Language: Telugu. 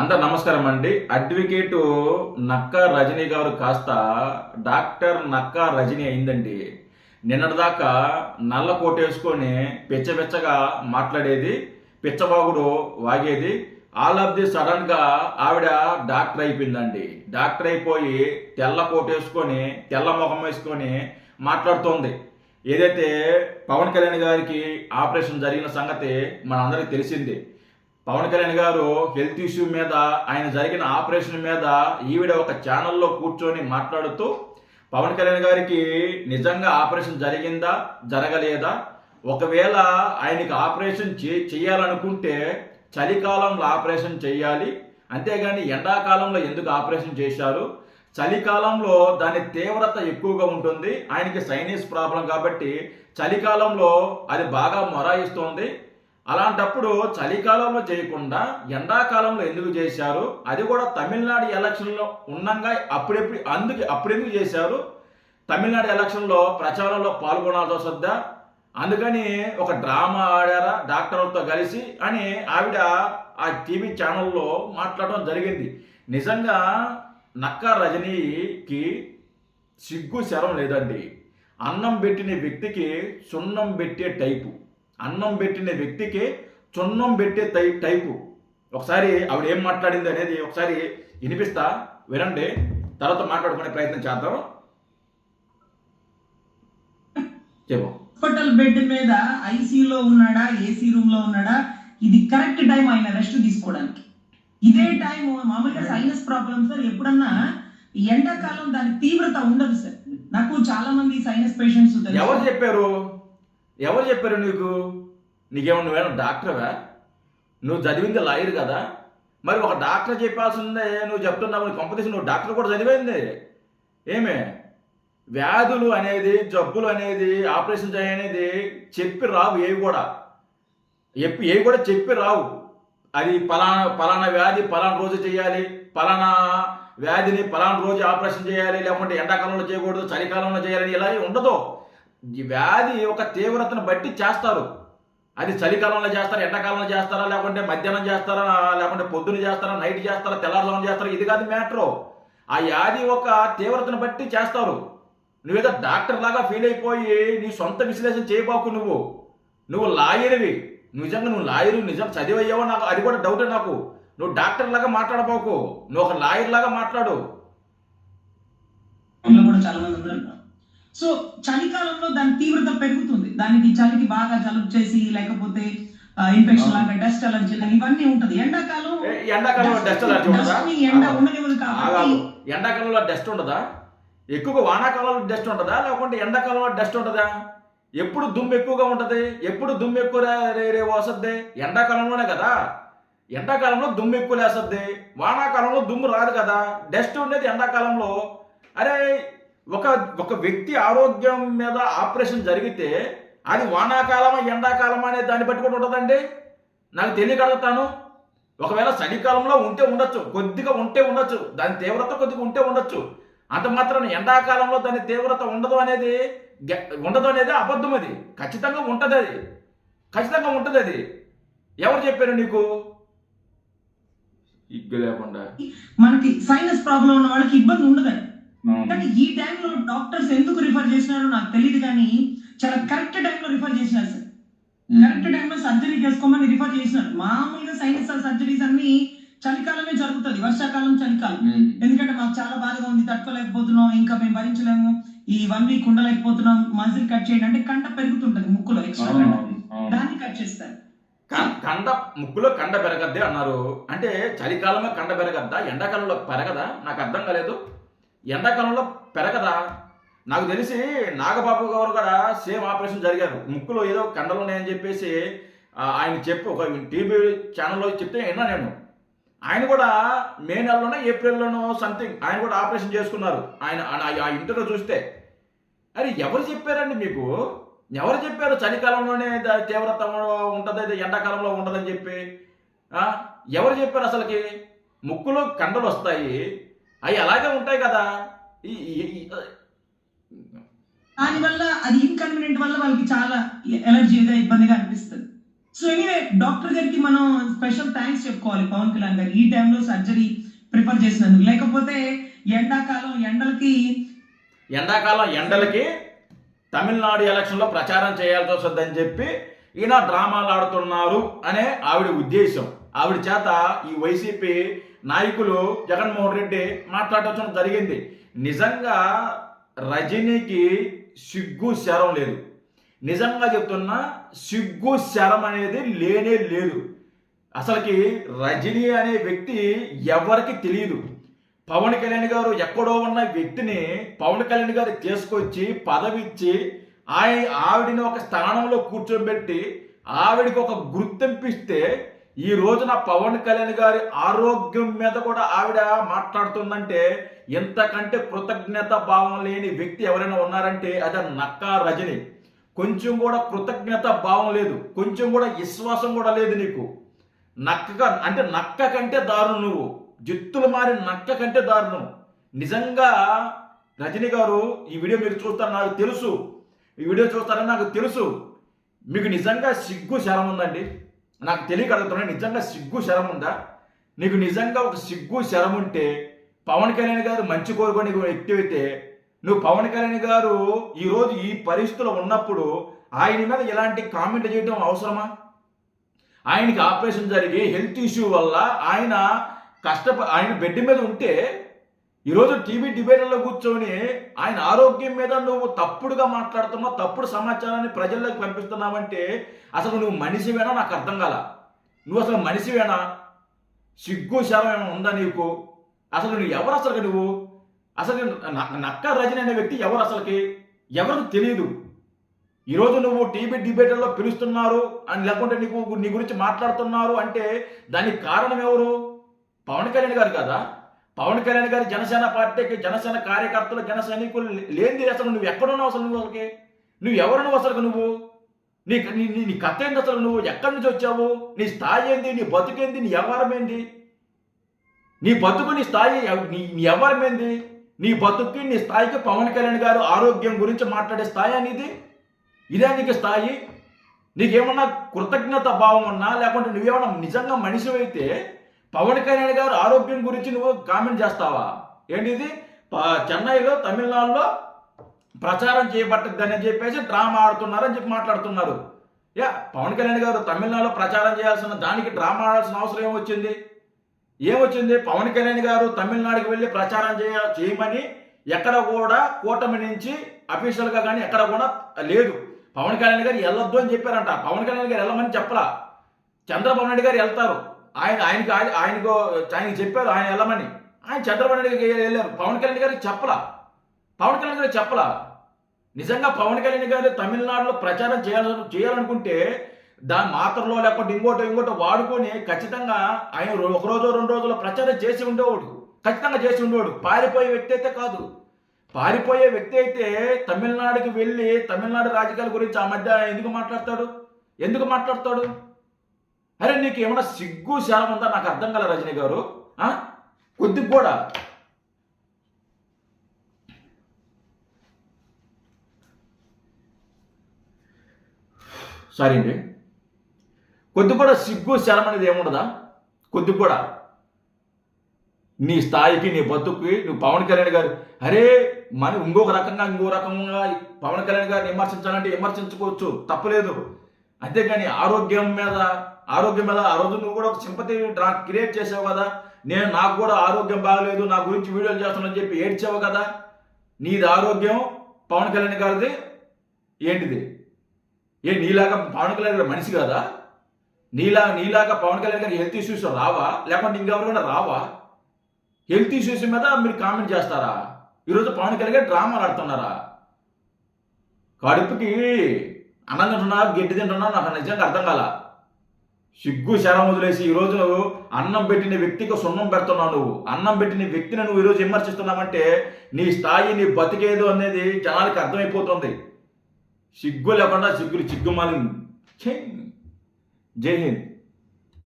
అందరు నమస్కారం అండి. అడ్వకేటు నక్కా రజనీ గారు కాస్త డాక్టర్ నక్కా రజనీ అయిందండి. నిన్నటిదాకా నల్ల కోటేసుకొని పిచ్చపిచ్చగా మాట్లాడేది, పిచ్చబాగుడు వాగేది. ఆల్ ఆఫ్ ది సడన్గా ఆవిడ డాక్టర్ అయిపోయిందండి. డాక్టర్ అయిపోయి తెల్ల కోటేసుకొని తెల్ల ముఖం వేసుకొని మాట్లాడుతోంది. ఏదైతే పవన్ కళ్యాణ్ గారికి ఆపరేషన్ జరిగిన సంగతి మనందరికీ తెలిసింది. పవన్ కళ్యాణ్ గారు హెల్త్ ఇష్యూ మీద, ఆయన జరిగిన ఆపరేషన్ మీద ఈవిడ ఒక ఛానల్లో కూర్చొని మాట్లాడుతూ పవన్ కళ్యాణ్ గారికి నిజంగా ఆపరేషన్ జరిగిందా జరగలేదా, ఒకవేళ ఆయనకి ఆపరేషన్ చేయాలనుకుంటే చలికాలంలో ఆపరేషన్ చేయాలి, అంతేగాని ఎండాకాలంలో ఎందుకు ఆపరేషన్ చేశారు, చలికాలంలో దాని తీవ్రత ఎక్కువగా ఉంటుంది, ఆయనకి సైనస్ ప్రాబ్లం కాబట్టి చలికాలంలో అది బాగా మొరాయిస్తోంది, అలాంటప్పుడు చలికాలంలో చేయకుండా ఎండాకాలంలో ఎందుకు చేశారు, అది కూడా తమిళనాడు ఎలక్షన్లో ఉన్నంగా అప్పుడెందుకు చేశారు, తమిళనాడు ఎలక్షన్లో ప్రచారంలో పాల్గొనాల్సి వస్తుందా, అందుకని ఒక డ్రామా ఆడారా డాక్టర్లతో కలిసి అని ఆవిడ ఆ టీవీ ఛానల్లో మాట్లాడడం జరిగింది. నిజంగా నక్కా రజనీకి సిగ్గు శరం లేదండి. అన్నం పెట్టిన వ్యక్తికి సున్నం పెట్టే టైపు, అన్నం పెట్టిన వ్యక్తికి చున్నం పెట్టే టైపు. ఒకసారి ఆవిడ ఏం మాట్లాడింది అనేది ఒకసారి వినిపిస్తా, వినండి, తర్వాత మాట్లాడుకునే ప్రయత్నం చేద్దాం. చెప్పు. హాస్పిటల్ బెడ్ మీద ఐసీయూలో ఉన్నాడా, ఏసీ రూమ్ లో ఉన్నాడా, ఇది కరెక్ట్ టైం ఆయన రెస్ట్ తీసుకోవడానికి. ఇదే టైం మామూలుగా సైనస్ ప్రాబ్లమ్స్ సార్ ఎప్పుడన్నా ఎండాకాలం దాని తీవ్రత ఉండదు సార్. నాకు చాలా మంది సైనస్ పేషెంట్స్ ఎవరు చెప్పారు నీకేమన్నా నువ్వేమన్నా డాక్టర్వా? నువ్వు చదివింది లాయర్ కదా, మరి ఒక డాక్టర్ చెప్పాల్సిందే నువ్వు చెప్తున్నావు. కంపెనీస్ నువ్వు డాక్టర్ కూడా చదివింది ఏమే? వ్యాధులు అనేది, జబ్బులు అనేది, ఆపరేషన్ చేయనేది చెప్పి రావు, ఏవి కూడా చెప్పి రావు. అది పలానా వ్యాధి పలానా రోజు చేయాలి, పలానా వ్యాధిని పలానా రోజు ఆపరేషన్ చేయాలి, లేకుంటే ఎండాకాలంలో చేయకూడదు, చలికాలంలో చేయాలని ఇలా ఉండదు. ఈ వ్యాధి ఒక తీవ్రతను బట్టి చేస్తారు. అది చలికాలంలో చేస్తారా, ఎండాకాలంలో చేస్తారా, లేకుంటే మధ్యాహ్నం చేస్తారా, లేకుంటే పొద్దున చేస్తారా, నైట్ చేస్తారా, తెల్లారుజామున చేస్తారా, ఇది కాదు మ్యాటరు. ఆ వ్యాధి ఒక తీవ్రతను బట్టి చేస్తారు. నువ్వేదో డాక్టర్ లాగా ఫీల్ అయిపోయి నీ సొంత విశ్లేషణ చేయబాకు. నువ్వు లాయర్వి, నిజంగా నువ్వు లాయరు, నిజం చదివయ్యావో నాకు అది కూడా డౌటే. నాకు నువ్వు డాక్టర్ లాగా మాట్లాడబాకు, నువ్వు ఒక లాయర్ లాగా మాట్లాడు. చాలా మంది ఉన్నారు. సో చలికాలంలో దాని తీవ్రత పెరుగుతుంది, దానికి చలికి బాగా జలుబు చేసి లేకపోతే ఇన్ఫెక్షన్ లాగా డస్ట్ అలర్జీ ఇవన్నీ ఉంటది. ఎండాకాలంలో డస్ట్ అలర్జీ ఉండదా? ఎండాకాలంలో డస్ట్ ఉండదా? ఎక్కువగా వానాకాలంలో డస్ట్ ఉంటుందా, లేకుంటే ఎండాకాలంలో డస్ట్ ఉంటుందా? ఎప్పుడు దుమ్ము ఎక్కువగా ఉంటుంది, ఎప్పుడు దుమ్ము ఎక్కువ వస్తుంది ఎండాకాలంలోనే కదా. ఎండాకాలంలో దుమ్ము ఎక్కువ లేస్తుంది, వానాకాలంలో దుమ్ము రాదు కదా. డస్ట్ ఉండేది ఎండాకాలంలో. అరే ఒక వ్యక్తి ఆరోగ్యం మీద ఆపరేషన్ జరిగితే అది వానాకాలమా ఎండాకాలమా అనే దాన్ని బట్టి కూడా ఉంటుందండి. నాకు తెలియగలుగుతాను. ఒకవేళ చలికాలంలో ఉంటే ఉండొచ్చు, కొద్దిగా ఉంటే ఉండొచ్చు, దాని తీవ్రత కొద్దిగా ఉంటే ఉండొచ్చు. అంత మాత్రం ఎండాకాలంలో దాని తీవ్రత ఉండదు అనేది అబద్ధం. అది ఖచ్చితంగా ఉంటుంది, అది ఎవరు చెప్పారు నీకు? ఇగ్గు లేకుండా మనకి సైనస్ ప్రాబ్లం ఉన్న వాళ్ళకి ఇబ్బంది ఉండదని. కానీ ఈ టైంలో డాక్టర్స్ ఎందుకు రిఫర్ చేసినారో నాకు తెలియదు, కానీ చాలా కరెక్ట్ టైంలో రిఫర్ చేసినారు సార్. కరెక్ట్ టైంలో సర్జరీ చేసుకోమని రిఫర్ చేసినారు. మామూలుగా సైనస్ సర్జరీస్ అన్ని చలికాలమే జరుగుతుంది, వర్షాకాలం చలికాలం. ఎందుకంటే మాకు చాలా బాధగా ఉంది, తట్టుకోలేకపోతున్నాం, ఇంకా మేము భరించలేము, ఈ 1 వీక్ ఉండలేకపోతున్నాం, మజిల్ కట్ చేయండి అంటే కండ పెరుగుతుంటది ముక్కులో, ఎక్స్ట్రా దాన్ని కట్ చేస్తారు. ముక్కులో కండ పెరగద్దే అన్నారు. అంటే చలికాలమే కండ పెరగద్దా, ఎండాకాలంలో పెరగదా? నాకు అర్థం కాలేదు. ఎండాకాలంలో పెరగదా? నాకు తెలిసి నాగబాబు గారు కూడా సేమ్ ఆపరేషన్ జరిగారు, ముక్కులో ఏదో కండలు ఉన్నాయని చెప్పేసి ఆయన చెప్పి ఒక టీవీ ఛానల్లో చెప్తే విన్నా నేను. ఆయన కూడా మే నెలలోనో ఏప్రిల్లోనో సంథింగ్ ఆయన కూడా ఆపరేషన్ చేసుకున్నారు. ఆయన ఆ ఇంటర్వ్యూ చూస్తే అరే ఎవరు చెప్పారండి మీకు? ఎవరు చెప్పారు చలికాలంలోనే తీవ్రత ఉంటుంది, ఎండాకాలంలో ఉండదని చెప్పి? ఎవరు చెప్పారు అసలుకి? ముక్కులో కండలు వస్తాయి, అవి అలాగే ఉంటాయి కదా. దానివల్ల అది ఇన్కన్వీనియంట్ వల్ల వాళ్ళకి చాలా ఎలర్జీగా ఇబ్బందిగా అనిపిస్తుంది. సో ఎనీవే డాక్టర్ గారికి మనం స్పెషల్ థ్యాంక్స్ చెప్పుకోవాలి పవన్ కళ్యాణ్ గారు ఈ టైంలో సర్జరీ ప్రిఫర్ చేసినందుకు. లేకపోతే ఎండాకాలం ఎండలకి తమిళనాడు ఎలక్షన్లో ప్రచారం చేయాల్సి వస్తుందని చెప్పి ఈయన డ్రామాలు ఆడుతున్నారు అనే ఆవిడ ఉద్దేశం. ఆవిడ చేత ఈ వైసీపీ నాయకులు జగన్మోహన్ రెడ్డి మాట్లాడటం జరిగింది. నిజంగా రజనీకి సిగ్గు శరం లేదు. నిజంగా చెప్తున్నా, సిగ్గు శరం అనేది లేనే లేదు. అసలుకి రజనీ అనే వ్యక్తి ఎవరికి తెలియదు. పవన్ కళ్యాణ్ గారు ఎక్కడో ఉన్న వ్యక్తిని పవన్ కళ్యాణ్ గారు తీసుకొచ్చి పదవిచ్చి ఆవిడని ఒక స్థానంలో కూర్చోబెట్టి ఆవిడికి ఒక గుర్తింపిస్తే ఈ రోజున పవన్ కళ్యాణ్ గారి ఆరోగ్యం మీద కూడా ఆవిడ మాట్లాడుతుందంటే ఎంతకంటే కృతజ్ఞత భావం లేని వ్యక్తి ఎవరైనా ఉన్నారంటే అది నక్కా రజని. కొంచెం కూడా కృతజ్ఞత భావం లేదు, కొంచెం కూడా విశ్వాసం కూడా లేదు నీకు. నక్క కంటే దారుణం నువ్వు, జిత్తులు మారి నక్క కంటే దారుణం. నిజంగా రజనీ గారు ఈ వీడియో మీరు చూస్తారని నాకు తెలుసు, ఈ వీడియో చూస్తారని నాకు తెలుసు. మీకు నిజంగా సిగ్గు శరం ఉందండి? నాకు తెలియక అడుగుతున్నా, నిజంగా సిగ్గు శరం ఉందా? నీకు నిజంగా ఒక సిగ్గు శరం ఉంటే పవన్ కళ్యాణ్ గారు మంచి కోరుకొని వ్యక్తి అయితే నువ్వు పవన్ కళ్యాణ్ గారు ఈరోజు ఈ పరిస్థితుల్లో ఉన్నప్పుడు ఆయన మీద ఇలాంటి కామెంట్ చేయడం అవసరమా? ఆయనకి ఆపరేషన్ జరిగి హెల్త్ ఇష్యూ వల్ల ఆయన బెడ్ మీద ఉంటే ఈరోజు టీవీ డిబేట్లలో కూర్చొని ఆయన ఆరోగ్యం మీద నువ్వు తప్పుడుగా మాట్లాడుతున్నావు, తప్పుడు సమాచారాన్ని ప్రజల్లోకి పంపిస్తున్నావంటే అసలు నువ్వు మనిషివేనా? నాకు అర్థం కాల. నువ్వు అసలు మనిషివేనా? సిగ్గు శరం ఏమైనా ఉందా నీకు? అసలు నువ్వు ఎవరు? నువ్వు అసలు నక్కా రజని అనే వ్యక్తి ఎవరు? అసలుకి ఎవరికి తెలియదు. ఈరోజు నువ్వు టీవీ డిబేట్లలో పిలుస్తున్నారు అని, లేకుంటే నీ గురించి మాట్లాడుతున్నారు అంటే దానికి కారణం ఎవరు? పవన్ కళ్యాణ్ గారు కదా. పవన్ కళ్యాణ్ గారి జనసేన పార్టీకి, జనసేన కార్యకర్తలు, జన సైనికులు లేనిది అసలు నువ్వు ఎక్కడున్నావు? అసలు నువ్వు ఎవరు? నువ్వు నీ కథ ఏంది? అసలు నువ్వు ఎక్కడి నుంచి వచ్చావు? నీ స్థాయి ఏంది? నీ బతుకేంది? నీ వ్యవహారం ఏంది? నీ బతుకు, నీ స్థాయి, నీ వ్యవహారం ఏంది? నీ బతుక్కి, నీ స్థాయికి పవన్ కళ్యాణ్ గారు ఆరోగ్యం గురించి మాట్లాడే స్థాయి అనేది ఇదే నీకు స్థాయి? నీకేమన్నా కృతజ్ఞత భావం ఉన్నా, లేకుంటే నువ్వేమన్నా నిజంగా మనిషి అయితే పవన్ కళ్యాణ్ గారు ఆరోగ్యం గురించి నువ్వు కామెంట్ చేస్తావా? ఏంటిది? చెన్నైలో, తమిళనాడులో ప్రచారం చేయబట్టద్దని చెప్పేసి డ్రామా ఆడుతున్నారని చెప్పి మాట్లాడుతున్నారు. పవన్ కళ్యాణ్ గారు తమిళనాడులో ప్రచారం చేయాల్సిన దానికి డ్రామా ఆడాల్సిన అవసరం ఏమొచ్చింది? పవన్ కళ్యాణ్ గారు తమిళనాడుకి వెళ్ళి ప్రచారం చేయమని ఎక్కడ కూడా కూటమి నుంచి అఫీషియల్గా కానీ ఎక్కడ కూడా లేదు. పవన్ కళ్యాణ్ గారు వెళ్ళొద్దు అని చెప్పారంట. పవన్ కళ్యాణ్ గారు వెళ్ళమని చెప్పలా. చంద్రబాబు నాయుడు గారు వెళ్తారు, ఆయనకి చెప్పారు ఆయన వెళ్ళమని. ఆయన చంద్రబాబు నాయుడు గారు వెళ్ళారు, పవన్ కళ్యాణ్ గారికి చెప్పలా. నిజంగా పవన్ కళ్యాణ్ గారు తమిళనాడులో ప్రచారం చేయాలనుకుంటే దాని మాత్రలో లేకపోతే ఇంకోటో వాడుకొని ఖచ్చితంగా ఆయన ఒక రోజు 2 రోజుల ప్రచారం చేసి ఉండేవాడు, ఖచ్చితంగా చేసి ఉండేవాడు. పారిపోయే వ్యక్తి అయితే కాదు. పారిపోయే వ్యక్తి అయితే తమిళనాడుకి వెళ్ళి తమిళనాడు రాజకీయాల గురించి ఆ మధ్య ఎందుకు మాట్లాడతాడు? అరే నీకు ఏమన్నా సిగ్గు శాలం ఉందా? నాకు అర్థం కాల రజనీ గారు. కొద్దిగా కూడా సారీ అండి, కొద్ది కూడా సిగ్గు శరం అనేది ఏముండదా? కొద్ది కూడా నీ స్థాయికి, నీ బతుక్కి నువ్వు పవన్ కళ్యాణ్ గారు ఇంకో రకంగా పవన్ కళ్యాణ్ గారిని విమర్శించాలంటే విమర్శించుకోవచ్చు, తప్పలేదు. అంతేగాని ఆరోగ్యం మీద ఆ రోజు నువ్వు కూడా ఒక సింపతి క్రియేట్ చేసావు కదా. నాకు కూడా ఆరోగ్యం బాగలేదు, నా గురించి వీడియోలు చేస్తానని చెప్పి ఏడ్చావు కదా. నీది ఆరోగ్యం, పవన్ కళ్యాణ్ గారిది ఏంటిది? నీలాగా పవన్ కళ్యాణ్ గారు మనిషి కదా? నీలాగా పవన్ కళ్యాణ్ గారికి హెల్త్ ఇష్యూస్ రావా? లేకుంటే ఇంకెవరైనా రావా? హెల్త్ ఇష్యూస్ మీద మీరు కామెంట్ చేస్తారా? ఈరోజు పవన్ కళ్యాణ్ గారు డ్రామాలు ఆడుతున్నారా? కడుపుకి అన్నం తింటున్నా, గడ్డి తింటున్నా, నాకు నిజంగా అర్థం కాల. సిగ్గు శరం వదిలేసి ఈరోజు అన్నం పెట్టిన వ్యక్తికి సున్నం పెడుతున్నావు. నువ్వు అన్నం పెట్టిన వ్యక్తిని నువ్వు ఈరోజు విమర్శిస్తున్నావంటే నీ స్థాయి, నీ బతికేదు అనేది జనాలకి అర్థమైపోతుంది. సిగ్గు లేకుండా సిగ్గుమాలి. జై హింద్.